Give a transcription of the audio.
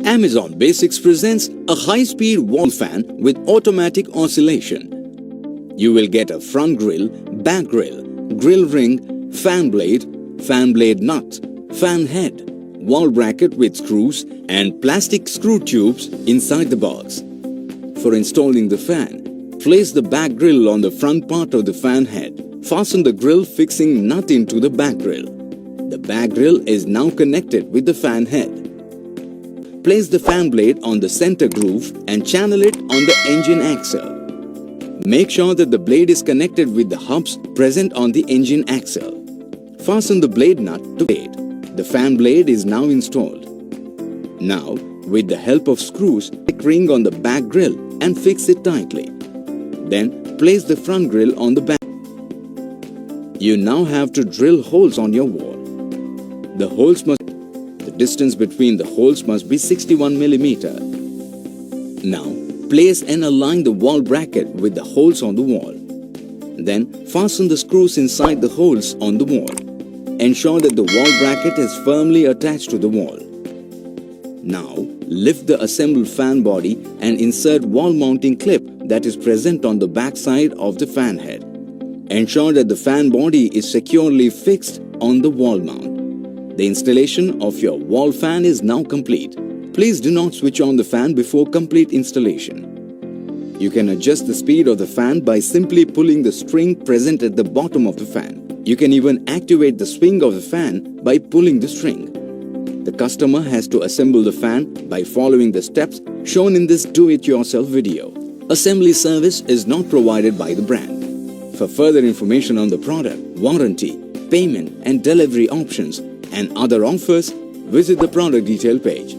Amazon Basics presents a high-speed wall fan with automatic oscillation. You will get a front grille, back grille, grille ring, fan blade nut, fan head, wall bracket with screws and plastic screw tubes inside the box. For installing the fan, place the back grille on the front part of the fan head. Fasten the grille fixing nut into the back grille. The back grille is now connected with the fan head. Place the fan blade on the center groove and channel it on the engine axle. Make sure that the blade is connected with the hubs present on the engine axle. Fasten the blade nut to the blade. The fan blade is now installed. Now, with the help of screws, take ring on the back grille and fix it tightly. Then, place the front grille on the back. You now have to drill holes on your wall. The distance between the holes must be 61 mm. Now, place and align the wall bracket with the holes on the wall. Then, fasten the screws inside the holes on the wall. Ensure that the wall bracket is firmly attached to the wall. Now, lift the assembled fan body and insert wall mounting clip that is present on the back side of the fan head. Ensure that the fan body is securely fixed on the wall mount. The installation of your wall fan is now complete. Please do not switch on the fan before complete installation. You can adjust the speed of the fan by simply pulling the string present at the bottom of the fan. You can even activate the swing of the fan by pulling the string. The customer has to assemble the fan by following the steps shown in this do-it-yourself video. Assembly service is not provided by the brand. For further information on the product, warranty, payment and delivery options, and other offers, visit the product detail page.